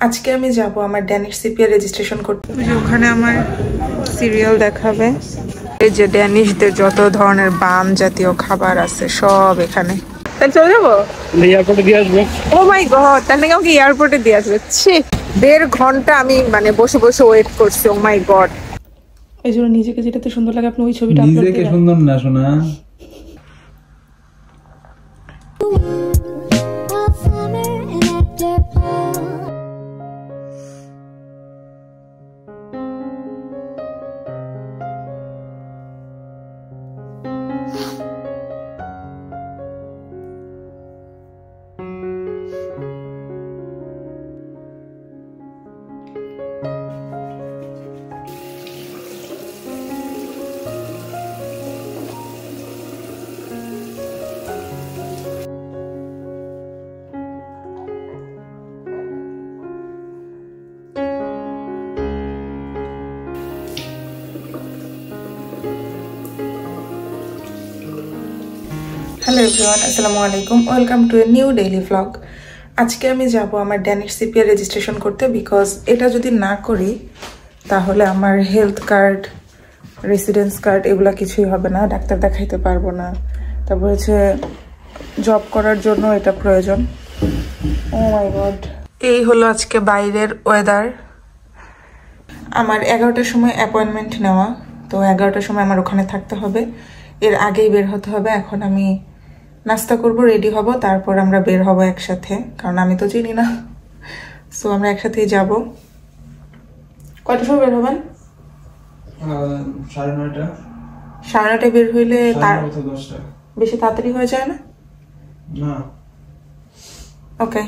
আজকে আমি যাব আমার ড্যানিশ সিপিআর রেজিস্ট্রেশন করতে। ওখানে আমার সিরিয়াল দেখাবে। এই যে ড্যানিশদের যত ধরনের বাম জাতীয় খাবার আছে সব এখানে। তাহলে চলে যাবো, এয়ারপোর্টে দিয়ে আসবো। ও মাই গড, তাহলে আমাকে এয়ারপোর্টে দিয়ে আসবে। ছি, 1.5 ঘন্টা আমি মানে বসে বসে ওয়েট করছি। ও মাই গড। এই জন্য নিজেকে যেটাতে সুন্দর লাগে আপনি ওই ছবিটা আপলোড করেন। নিজেকে সুন্দর না শোনা। হ্যালো এভরিওয়ান, আসসালামু আলাইকুম, welcome to a new daily vlog. আজকে আমি যাব আমার ড্যানিশ সিপিআর রেজিস্ট্রেশন করতে, বিকজ এটা যদি না করি তাহলে আমার হেলথ কার্ড, রেসিডেন্স কার্ড এগুলো কিছুই হবে না, ডাক্তার দেখাইতে পারবো না। তারপর হচ্ছে জব করার জন্য এটা প্রয়োজন। ও মাই গড। এই হলো আজকে বাইরের ওয়েদার। আমার 11টার সময় অ্যাপয়েন্টমেন্ট নেওয়া, তো 11টার সময় আমার ওখানে থাকতে হবে, এর আগেই বের হতে হবে। এখন আমি নাস্তা করব, রেডি হব, তারপর আমরা বের হব একসাথে, কারণ আমি তো চিনি না। সো আমরা একসাথেই যাব। কয়টার সময় বের হবেন? 9:30। 9:30 বের হইলে বেশি তাড়াতাড়ি হয়ে যায় না? না। ওকে।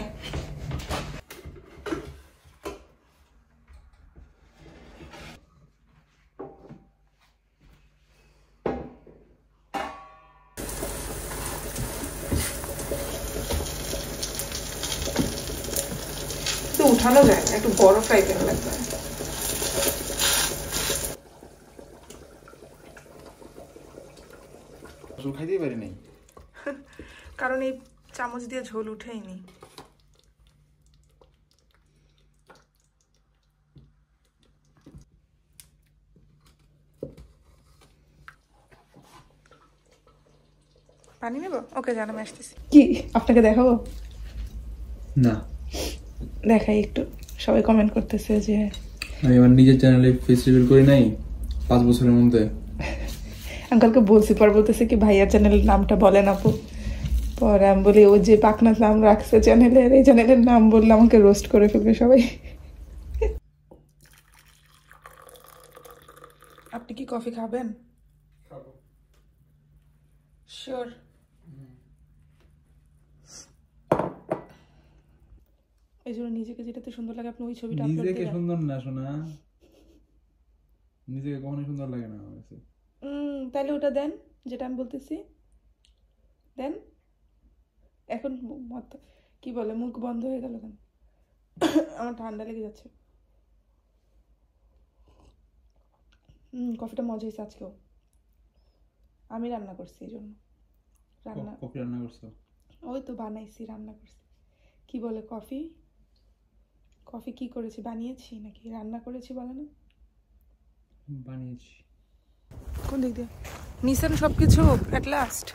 উঠানো যায় না, একটু বড় ফ্রাই প্যান লাগবে। খাইতেই পারি নাই, কারণ এই চামচ দিয়ে ঝোল উঠেইনি। পানি নেব? ওকে, জানো আমি আসতেছি। কি আপনাকে দেখাবো? না দেখাই একটু। সবাই কমেন্ট করতেছে যে আমি আমার নিজের চ্যানেলে ফেস রিভিল করি নাই 5 বছরের মধ্যে। আঙ্কালকে বলছি, পর বলতেছে কি ভাইয়ার চ্যানেলের নামটা বলেন আপু। পরে আমি বলি ও যে পাকনার নাম রাখছে চ্যানেলের, এই চ্যানেলের নাম বললে আমাকে রোস্ট করে ফেলবে সবাই। আপনি কি কফি খাবেন? শিওর? এই জন্য নিজেকে যেটাতে সুন্দর লাগে আপনি ওই ছবিটা আপলোড করেন। নিজেকে সুন্দর না শোনা, নিজেকে কখনো সুন্দর লাগে না আমার কাছে। তাহলে ওটা দেন যেটা আমি বলতেছি, দেন। এখন কি বলে, মুখ বন্ধ হয়ে গেল কেন? আমার ঠান্ডা লেগে যাচ্ছে। কফিটা মজা হয়েছে আজকেও। আমি রান্না করছি, এই জন্য। কফি রান্না করছো? ওই তো বানাইছি, রান্না করছি। কি বলে কফি কফি কি করেছি, বানিয়েছি নাকি রান্না করেছি বলে না? বানিয়েছি। কোন দিক দিয়ে নিছেন সবকিছু এট লাস্ট?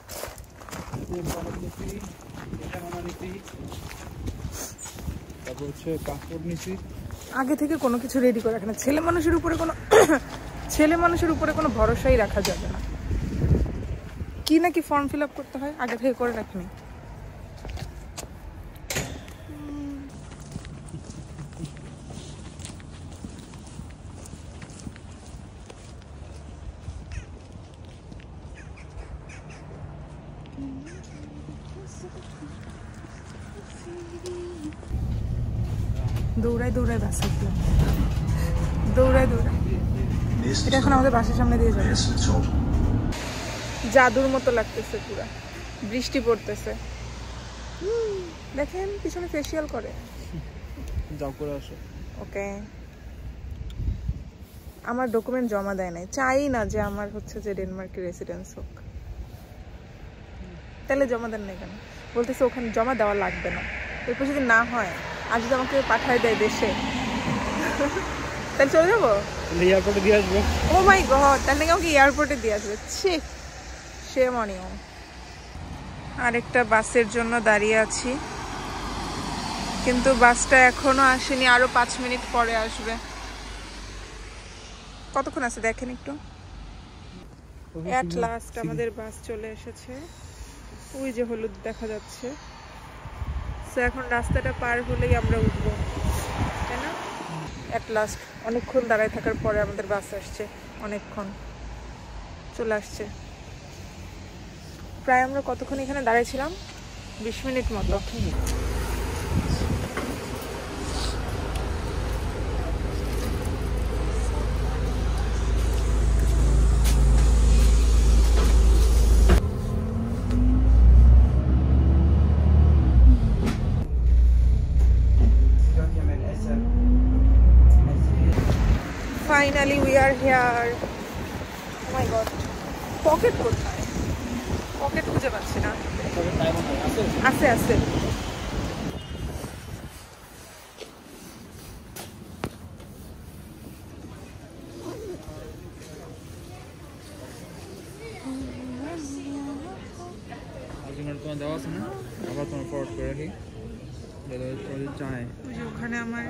আগে থেকে কোনো কিছু রেডি করে রাখে না। ছেলে মানুষের উপরে কোনো ভরসাই রাখা যাবে না। কি নাকি ফর্ম ফিল আপ করতে হয়, আগে থেকে করে রাখেনি। দৌড়াই দৌড়াই বাসে উঠলাম, দৌড়াই দৌড়াই। এটা এখন আমাদের বাসার সামনে দিয়ে যাবে। জাদুর মতো লাগতেছে, পুরা বৃষ্টি পড়তেছে। দেখেন পিছনে ফেসিয়াল করে। যাও করে আসো। ওকে। আমার ডকুমেন্ট জমা দেয় নাই, চাই না যে আমার হচ্ছে যে ডেনমার্কের রেসিডেন্স হোক। তাহলে জমা দেন না কেন? বলতেছে ওখানে জমা দেওয়া লাগবে না, এরপর যদি না হয় আর যদি আমাকে পাঠায় দেয় দেশে তাহলে চলে যাবো, এয়ারপোর্টে দিয়ে আসবো। ও মাই গড, তাহলে আমাকে এয়ারপোর্টে দিয়ে আসবে। সে মনেও। আরেকটা বাসের জন্য দাঁড়িয়ে আছি, কিন্তু বাসটা এখনো আসেনি, আরো 5 মিনিট পরে আসবে। কতক্ষণ আছে দেখেন একটু। এট লাস্ট আমাদের বাস চলে এসেছে, ওই যে হলুদ দেখা যাচ্ছে। তো এখন রাস্তাটা পার হলেই আমরা উঠবো, তাই না? এট লাস্ট অনেকক্ষণ দাঁড়ায় থাকার পরে আমাদের বাস আসছে, অনেকক্ষণ চলে আসছে। প্রায় আমরা কতক্ষণ এখানে দাঁড়াইছিলাম, 20 মিনিট মতো। Finally we are here. Oh my god. Pocket কোথায়? পকেট খুঁজে পাচ্ছি না। আছে আছে। তোমার দেওয়া আছে না, আবার তোমার ফরওয়ার্ড করে রাখি, চায় ওখানে আমার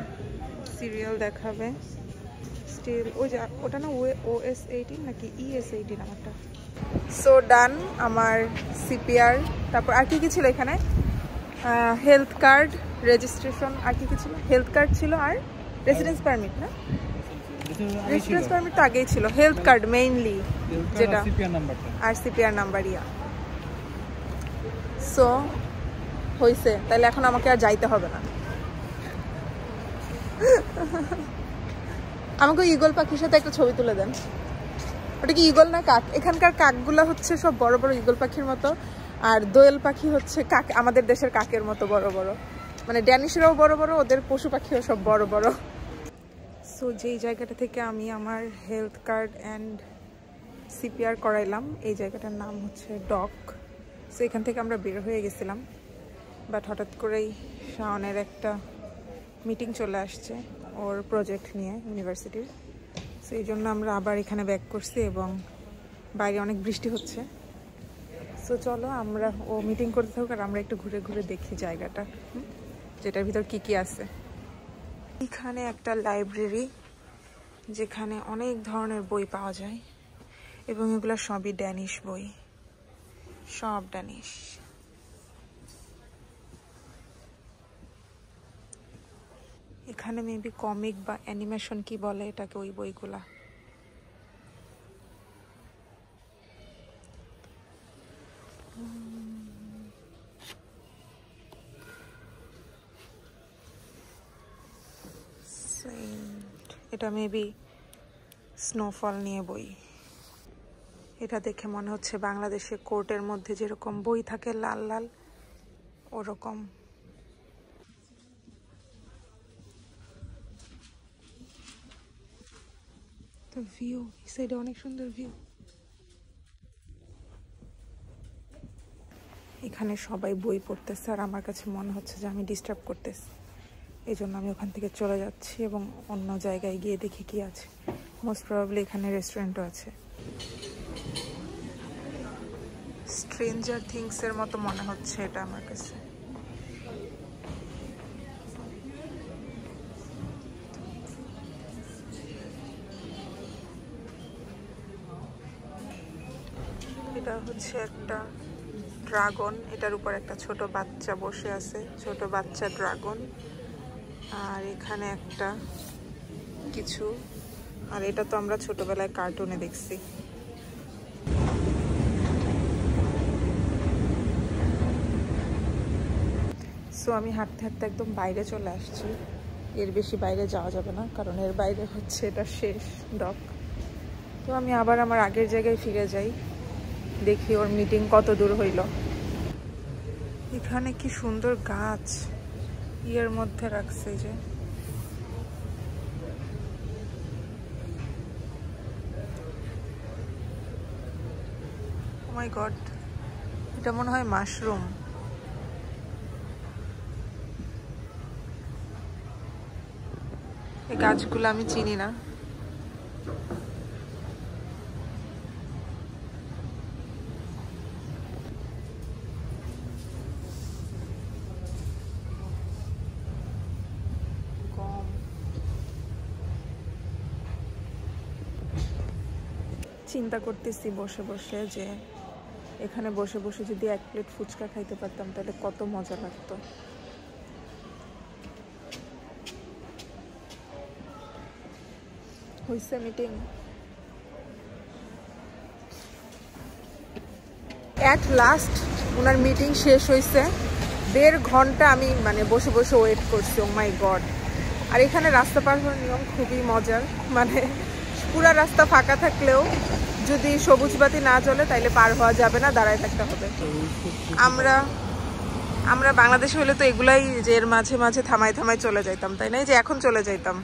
সিরিয়াল দেখাবে স্টিল। ওই যে ওটা না OS 18 নাকি ES 18 আমারটা। সো ডান, আমার সিপিআর, তারপর আর কি কি ছিল এখানে, হেলথ কার্ড, রেজিস্ট্রেশন, আর কি কি ছিল, হেলথ কার্ড ছিল আর রেসিডেন্স পারমিট। না, রেসিডেন্স পারমিট তো আগেই ছিল, হেলথ কার্ড মেইনলি যেটা, আর সিপিআর নাম্বার। ইয়া সো হয়েছে, তাহলে এখন আমাকে আর যাইতে হবে না। আমাকে ঈগল পাখির সাথে একটা ছবি তুলে দেন। ওটা কি ঈগল না কাক? এখানকার কাকগুলো হচ্ছে সব বড় বড় ঈগল পাখির মতো, আর দোয়েল পাখি হচ্ছে কাক, আমাদের দেশের কাকের মতো বড় বড়। মানে ড্যানিশরাও বড় বড়, ওদের পশু পাখিও সব বড় বড়। সো যেই জায়গাটা থেকে আমি আমার হেলথ কার্ড অ্যান্ড সিপিআর করাইলাম, এই জায়গাটার নাম হচ্ছে ডক। সো এখান থেকে আমরা বের হয়ে গেছিলাম, বাট হঠাৎ করেই শাওনের একটা মিটিং চলে আসছে ওর প্রজেক্ট নিয়ে ইউনিভার্সিটির। সো এই জন্য আমরা আবার এখানে ব্যাক করছি, এবং বাইরে অনেক বৃষ্টি হচ্ছে। সো চলো আমরা, ও মিটিং করতে থাকুক আর আমরা একটু ঘুরে ঘুরে দেখি জায়গাটা, যেটার ভিতর কি কি আছে। এখানে একটা লাইব্রেরি, যেখানে অনেক ধরনের বই পাওয়া যায়, এবং এগুলো সবই ড্যানিশ বই, সব ড্যানিশ। এখানে মেবি কমিক বা অ্যানিমেশন কি বলে এটাকে, ওই বইগুলা। এটা মেবি স্নোফল নিয়ে বই। এটা দেখে মনে হচ্ছে বাংলাদেশে কোর্টের মধ্যে যেরকম বই থাকে লাল লাল, ওরকম। তো ভিউ, এই সাইডে অনেক সুন্দর ভিউ। এখানে সবাই বই পড়তেছে, আর আমার কাছে মনে হচ্ছে যে আমি ডিস্টার্ব করতেছি, এই জন্য আমি ওখান থেকে চলে যাচ্ছি এবং অন্য জায়গায় গিয়ে দেখি কি আছে। মোস্ট প্রবাবলি এখানে রেস্টুরেন্টও আছে। স্ট্রেঞ্জার থিংসের মতো মনে হচ্ছে এটা আমার কাছে। এটা হচ্ছে একটা ড্রাগন, এটার উপর একটা ছোট বাচ্চা বসে আছে, ছোট বাচ্চা ড্রাগন। আর এখানে একটা কিছু, আর এটা তো আমরা ছোটবেলায় কার্টুনে দেখছি। সো আমি হাঁটতে হাঁটতে একদম বাইরে চলে আসছি, এর বেশি বাইরে যাওয়া যাবে না, কারণ এর বাইরে হচ্ছে এটা শেষ ডক। তো আমি আবার আমার আগের জায়গায় ফিরে যাই, দেখি ওর মিটিং কত দূর হইল। এখানে কি সুন্দর গাছ ইয়ের মধ্যে রাখছে, যে ও মাই গড, এটা মনে হয় মাশরুম। এই গাছগুলো আমি চিনি না। চিন্তা করতেছি বসে বসে যে এখানে বসে বসে যদি 1 প্লেট ফুচকা খাইতে পারতাম তাহলে কত মজা লাগতো। হইছে meeting at last, owner meeting শেষ হয়েছে। 1.5 ঘন্টা আমি মানে বসে বসে ওয়েট করছি। ও মাই গড। আর এখানে রাস্তা পার হওয়ার নিয়ম খুবই মজার, মানে পুরা রাস্তা ফাঁকা থাকলেও যদি সবুজ বাতি না জ্বলে তাইলে পার হওয়া যাবে না, দাঁড়ায় থাকতে হবে। আমরা বাংলাদেশে হলে তো এগুলাই যে এর মাঝে মাঝে থামায় থামায় চলে যাইতাম, তাই না? যে এখন চলে যাইতাম।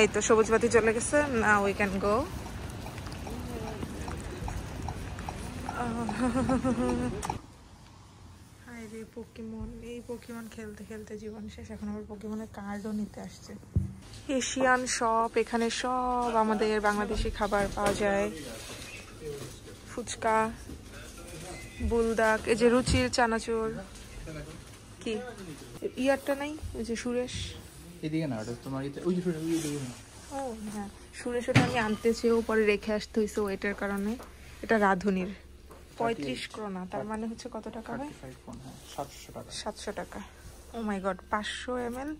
এই তো সবুজ বাতি চলে গেছে, না উই ক্যান গো। পোকেমন, এই পোকেমন খেলতে খেলতে জীবন শেষ। এখন আবার পোকেমনের কার্ডও নিতে আসছে। এশিয়ান শপ, এখানে সব আমাদের বাংলাদেশি খাবার পাওয়া যায়। ফুচকা, বুলদাক, এই যে রুচির চানাচুর। কি ইয়ারটা নাই? ওই যে সুরেশ, এদিকে না, ওটা তোমার ওই যে ও হ্যাঁ সুরেশ, ওটা আমি আনতে চেয়েও পরে রেখে আসতে হয়েছে ওয়েটের কারণে। এটা রাঁধুনির 35 ক্রোনা, তার মানে হচ্ছে কত টাকা হয়? 700 টাকা। ও মাই গড, 500 ml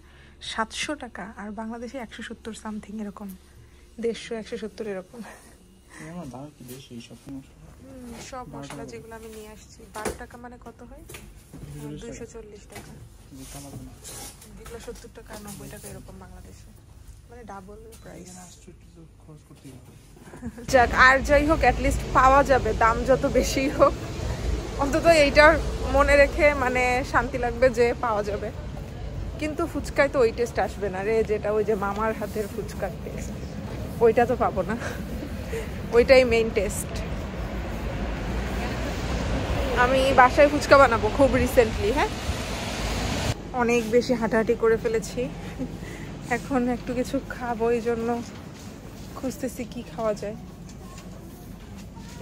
700 টাকা। আর বাংলাদেশে 170 সামথিং এরকম, 150 170 এরকম। সব মশলা যেগুলো আমি নিয়ে আসছি 12 টাকা, মানে কত হয়? 240 টাকা। এগুলো 70 টাকা 90 টাকা এরকম বাংলাদেশে, মানে ডাবল প্রাইস। যাক, আর যাই হোক অ্যাটলিস্ট পাওয়া যাবে, দাম যত বেশি হোক অন্তত এইটার মনে রেখে মানে শান্তি লাগবে যে পাওয়া যাবে। কিন্তু ফুচকায় তো ওই টেস্ট আসবে না রে, যেটা ওই যে মামার হাতের ফুচকার টেস্ট, ওইটা তো পাবো না। ওইটাই মেইন টেস্ট। আমি বাসায় ফুচকা বানাবো খুব রিসেন্টলি। হ্যাঁ, অনেক বেশি হাঁটাহাঁটি করে ফেলেছি, এখন একটু কিছু খাবো, এই জন্য খুঁজতেছি কি খাওয়া যায়।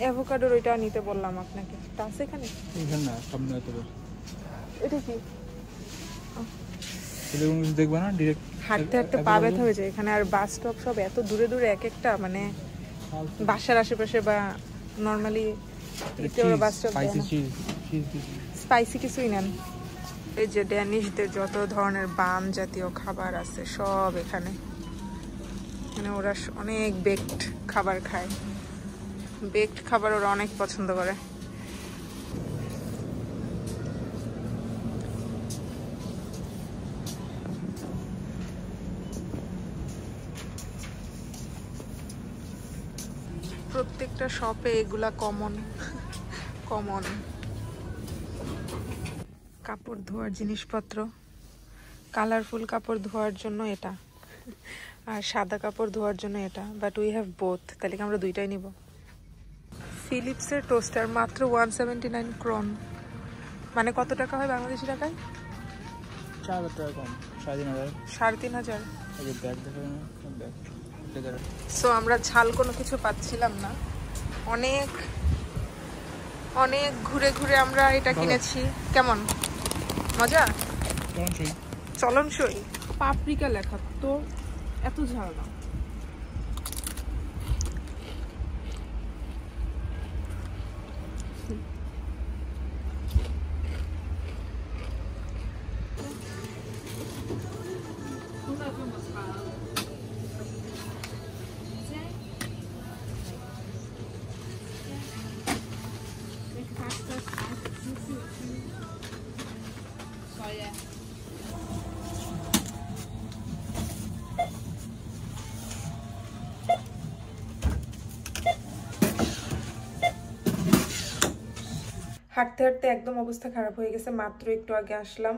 অ্যাভোকাডোর ওইটা নিতে বললাম আপনাকে, তা আছে এখানে? না, সামনে হতে পারে। এটা কি দেখবে না, ডিরেক্ট হাঁটতে হাঁটতে পা ব্যথা হয়ে যায় এখানে। আর বাস স্টপ সব এত দূরে দূরে, এক একটা মানে বাসার আশেপাশে বা নর্মালি বাস স্টপ। স্পাইসি কিছুই নেন। এই যে ড্যানিশদের যত ধরনের বান জাতীয় খাবার আছে সব এখানে, মানে ওরা অনেক বেকড খাবার খায়। বেকড খাবার ওরা অনেক পছন্দ করে। প্রত্যেকটা শপে এগুলা কমন। কাপড় ধোয়ার জিনিসপত্র, কালারফুল কাপড় ধোয়ার জন্য এটা, আর সাদা কাপড় ধোয়ার জন্য এটা। বাট উই হ্যাভ বোথ, তাহলে কি আমরা দুইটাই নিব। ফিলিপসের টোস্টার মাত্র 179 ক্রোন, মানে কত টাকা হয় বাংলাদেশি টাকায়? 4,000 টাকা কম, 3,500। 3,500। সো আমরা ঝাল কোনো কিছু পাচ্ছিলাম না। অনেক অনেক ঘুরে ঘুরে আমরা এটা কিনেছি। কেমন মজা, চলনসই। পাপরিকা লেখা তো, এত ঝাল না। হাঁটতে হাঁটতে একদম অবস্থা খারাপ হয়ে গেছে। মাত্র একটু আগে আসলাম,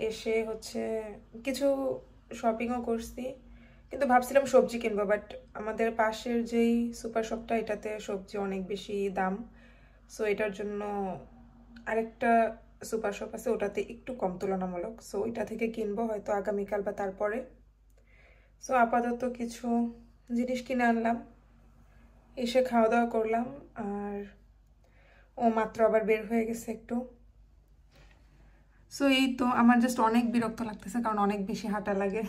এসে হচ্ছে কিছু শপিংও করছি, কিন্তু ভাবছিলাম সবজি কিনবো। বাট আমাদের পাশের যেই সুপার শপটা, এটাতে সবজি অনেক বেশি দাম। সো এটার জন্য আরেকটা সুপার শপ আছে, ওটাতে একটু কম তুলনামূলক। সো ওইটা থেকে কিনবো হয়তো আগামীকাল বা তারপরে। সো আপাতত কিছু জিনিস কিনে আনলাম, এসে খাওয়া দাওয়া করলাম। আর ও মাত্র আবার বের হয়ে গেছে একটু। সো এই তো আমার জাস্ট অনেক বিরক্ত লাগতেছে, কারণ অনেক বেশি হাঁটা লাগে।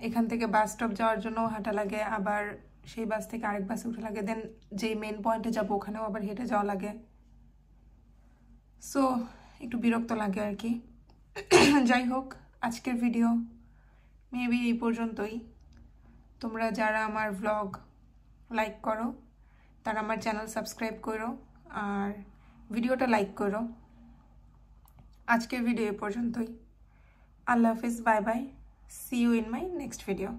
এখান থেকে বাস স্টপ যাওয়ার জন্য হাঁটা লাগে, আবার সেই বাস থেকে আরেক বাসে উঠে লাগে, দেন যেই মেন পয়েন্টে যাবো ওখানেও আবার হেঁটে যাওয়া লাগে। সো একটু বিরক্ত লাগে আর কি। যাই হোক, আজকের ভিডিও মেবি এই পর্যন্তই। তোমরা যারা আমার ভ্লগ লাইক করো তারা আমার চ্যানেল সাবস্ক্রাইব করো আর ভিডিওটা লাইক করো। আজকের ভিডিও এই পর্যন্তই। আল্লাহ হাফিজ, bye bye, see you in my next video.